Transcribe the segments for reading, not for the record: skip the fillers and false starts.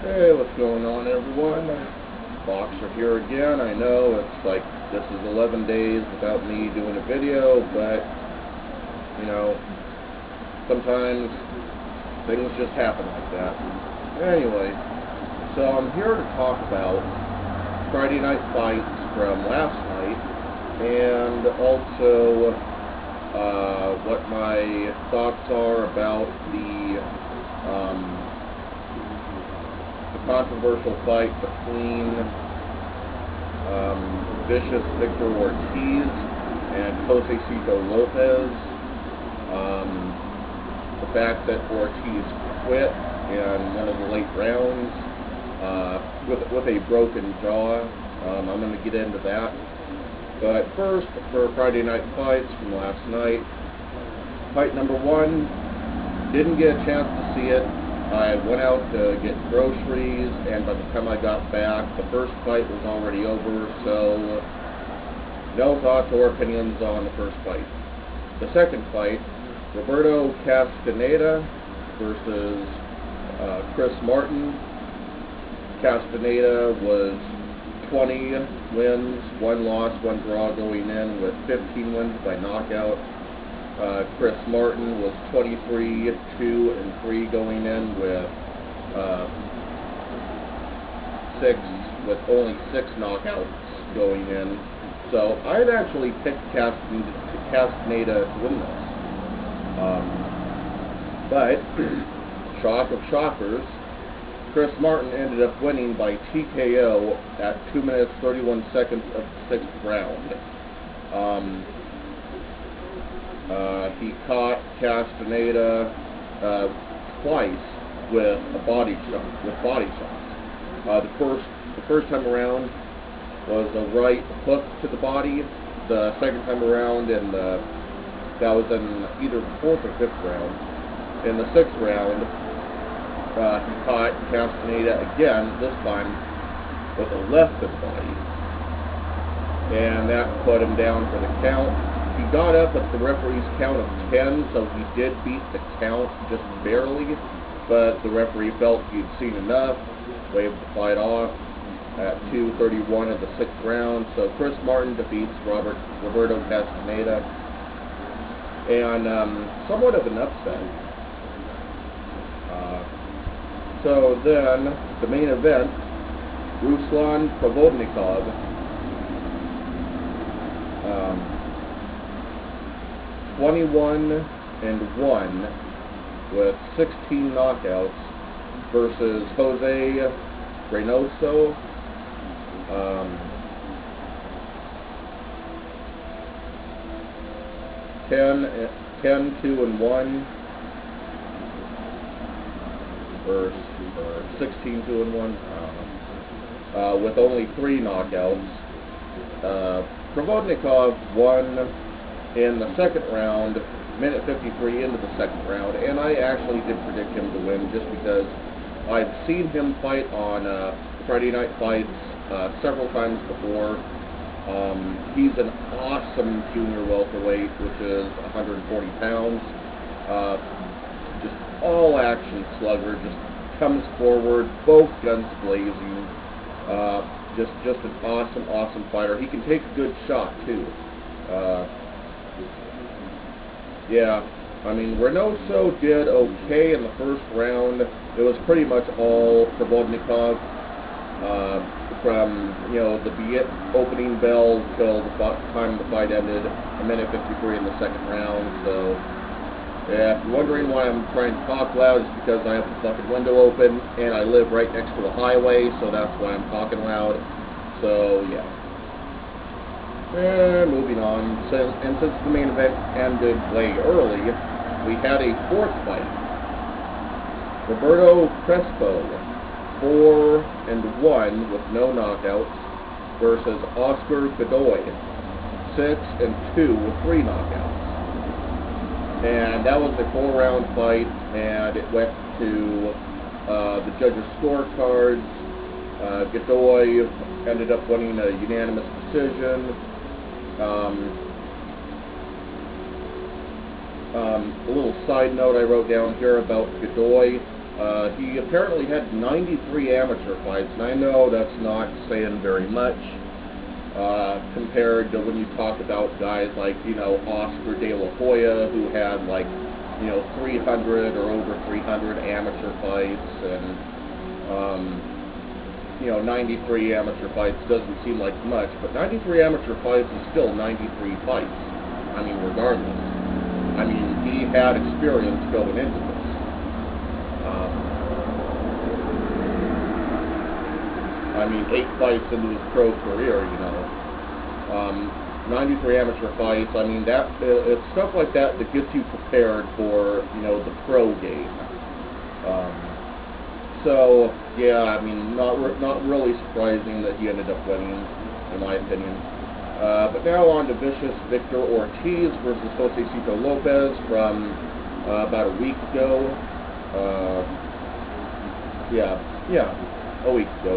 Hey, what's going on, everyone? Boxer here again. I know it's like this is 11 days without me doing a video, but you know, sometimes things just happen like that. Anyway, so I'm here to talk about Friday night fights from last night, and also what my thoughts are about the controversial fight between vicious Victor Ortiz and Ortiz-Josesito Lopez. The fact that Ortiz quit in one of the late rounds with a broken jaw. I'm going to get into that. But first, for Friday night fights from last night, fight number one, didn't get a chance to see it. I went out to get groceries, and by the time I got back, the first fight was already over, so no thoughts or opinions on the first fight. The second fight, Roberto Castaneda versus Chris Martin. Castaneda was 20 wins, 1 loss, 1 draw going in, with 15 wins by knockout. Chris Martin was 23, 2 and 3 going in, with only 6 knockouts going in. So I'd actually picked Castaneda to win this. But shock of shockers, Chris Martin ended up winning by TKO at 2 minutes 31 seconds of the 6th round. He caught Castaneda twice with body shots. The first time around was a right hook to the body. The second time around, and that was in either the 4th or 5th round. In the 6th round, he caught Castaneda again, this time with a left to the body, and that put him down for the count. He got up at the referee's count of 10, so he did beat the count just barely, but the referee felt he'd seen enough, waved the fight off at 2:31 of the 6th round. So Chris Martin defeats Roberto Castaneda, and somewhat of an upset. So then, the main event, Ruslan Provodnikov, 21 and 1 with 16 knockouts versus Jose Reynoso, 10, 2 and 1 versus 16, 2 and 1, with only 3 knockouts. Provodnikov won in the second round, minute 53 into the second round, and I actually did predict him to win just because I've seen him fight on Friday night fights several times before. He's an awesome junior welterweight, which is 140 pounds. Just all action slugger, just comes forward, both guns blazing. Just an awesome fighter. He can take a good shot too. Yeah, I mean, Reynoso did okay in the first round. It was pretty much all Provodnikov, from the opening bell till the time the fight ended, a minute 53 in the second round. So yeah, if you're wondering why I'm trying to talk loud, it's because I have the fucking window open and I live right next to a highway, so that's why I'm talking loud. So yeah. And moving on, and since the main event ended way early, we had a 4th fight. Roberto Crespo, 4 and 1 with no knockouts, versus Oscar Godoy, 6 and 2 with 3 knockouts. And that was a 4-round fight, and it went to the judges' scorecards. Godoy ended up winning a unanimous decision. A little side note I wrote down here about Godoy. He apparently had 93 amateur fights, and I know that's not saying very much compared to when you talk about guys like, you know, Oscar De La Hoya, who had like, you know, 300 or over 300 amateur fights, and you know, 93 amateur fights doesn't seem like much, but 93 amateur fights is still 93 fights. I mean, regardless. I mean, he had experience going into this. I mean, 8 fights into his pro career, you know. 93 amateur fights, I mean, that it's stuff like that that gets you prepared for, you know, the pro game. So, yeah, I mean, not really surprising that he ended up winning, in my opinion. But now on to vicious Victor Ortiz versus Ortiz-Josesito Lopez from about a week ago. A week ago.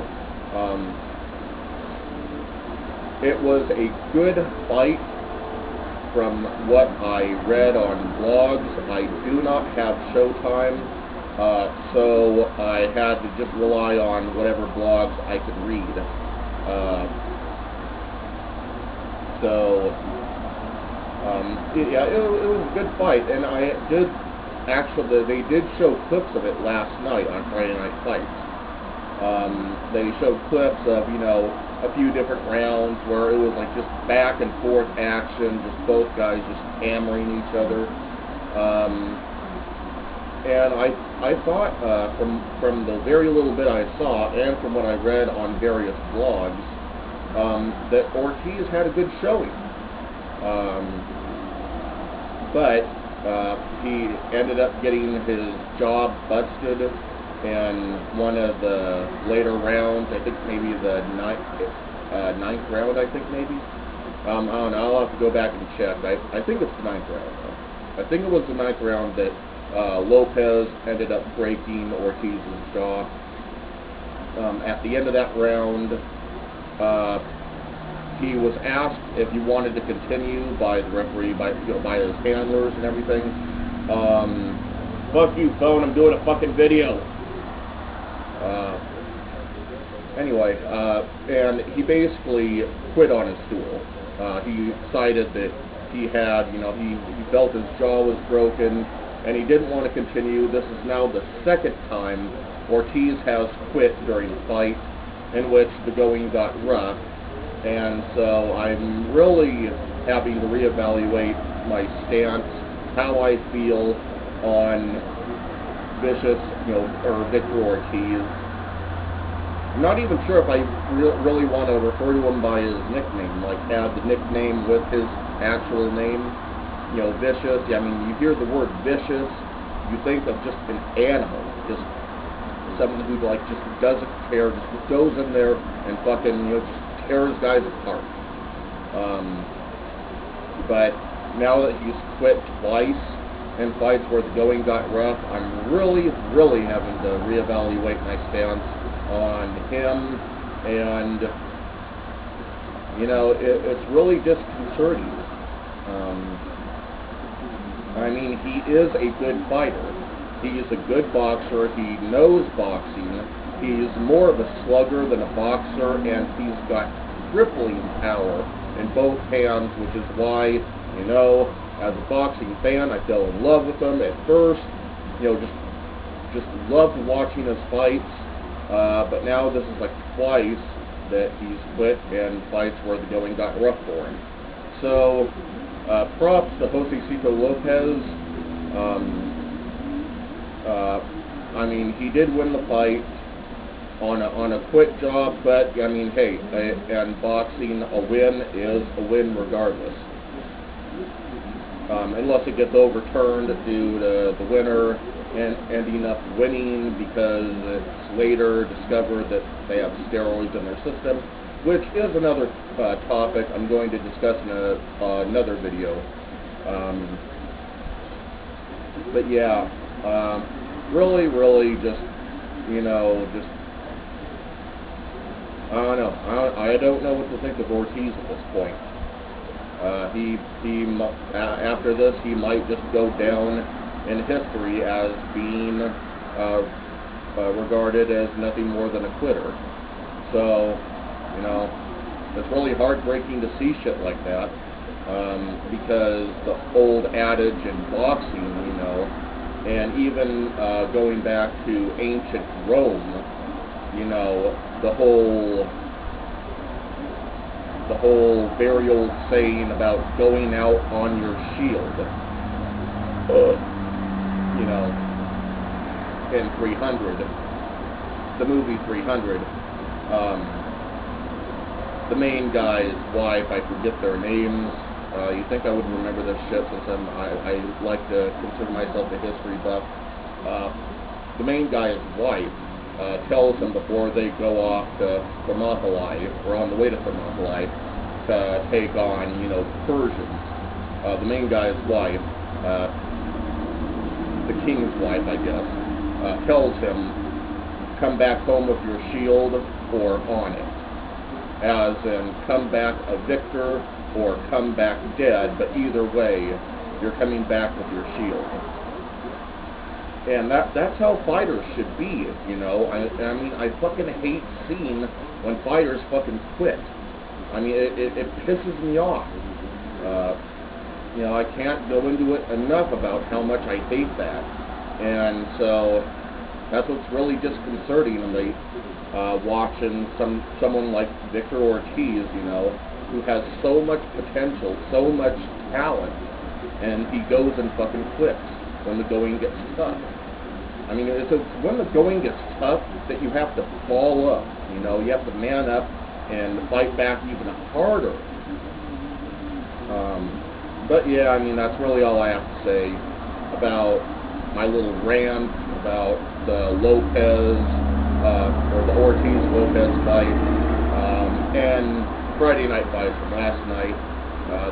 It was a good fight from what I read on blogs. I do not have Showtime, so I had to just rely on whatever blogs I could read. It was a good fight, and they did show clips of it last night on Friday Night Fights. They showed clips of, you know, a few different rounds where it was like just back and forth action, just both guys just hammering each other. And I thought from the very little bit I saw and from what I read on various blogs, that Ortiz had a good showing. But he ended up getting his jaw busted in one of the later rounds. I think maybe the ninth round, I think maybe. I don't know, I'll have to go back and check. I think it's the 9th round, though. I think it was the 9th round that Lopez ended up breaking Ortiz's jaw. At the end of that round, he was asked if he wanted to continue by the referee, by his handlers and everything. Fuck you, phone, I'm doing a fucking video. Anyway, and he basically quit on his stool. He cited that he had, you know, he felt his jaw was broken, and he didn't want to continue. This is now the 2nd time Ortiz has quit during the fight, in which the going got rough, and so I'm really having to reevaluate my stance, how I feel on Vicious, you know, or Victor Ortiz. I'm not even sure if I really want to refer to him by his nickname, like have the nickname with his actual name. You know, Vicious. I mean, you hear the word vicious, you think of just an animal, just someone who like just doesn't care, just goes in there and fucking, you know, just tears guys apart. But now that he's quit twice in fights where the going got rough, I'm really having to reevaluate my stance on him, and you know, it's really disconcerting. I mean, he is a good fighter. He is a good boxer. He knows boxing. He's more of a slugger than a boxer, and he's got crippling power in both hands, which is why, you know, as a boxing fan, I fell in love with him at first. You know, just loved watching his fights. But now this is like twice that he's quit in fights where the going got rough for him. So, props to Ortiz-Josesito Lopez. I mean, he did win the fight on a quit job, but I mean, hey, in boxing, a win is a win regardless. Unless it gets overturned due to the winner ending up winning because it's later discovered that they have steroids in their system, which is another topic I'm going to discuss in another video. But yeah, really just, you know, just, I don't know. I don't know what to think of Ortiz at this point. After this, he might just go down in history as being regarded as nothing more than a quitter. So, you know, it's really heartbreaking to see shit like that, because the old adage in boxing, you know, and even going back to ancient Rome, you know, the whole very old saying about going out on your shield, you know, in 300, the movie 300, the main guy's wife, I forget their names. You think I would remember this shit since I like to consider myself a history buff. The main guy's wife tells him before they go off to Thermopylae, or on the way to Thermopylae, to take on, you know, Persians. The main guy's wife, the king's wife, I guess, tells him, come back home with your shield or on it. As in, come back a victor or come back dead, but either way, you're coming back with your shield. And that's how fighters should be, you know. I mean, I fucking hate seeing when fighters fucking quit. I mean, it pisses me off. You know, I can't go into it enough about how much I hate that. And so, that's what's really disconcerting to me, watching someone like Victor Ortiz, you know, who has so much potential, so much talent, and he goes and fucking quits when the going gets tough. I mean, it's when the going gets tough that you have to ball up, you know, you have to man up and fight back even harder. But yeah, I mean, that's really all I have to say about my little rant about the Lopez, or the Ortiz-Lopez fight, and Friday night fights from last night.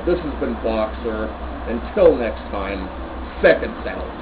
This has been Boxer. Until next time, seconds out.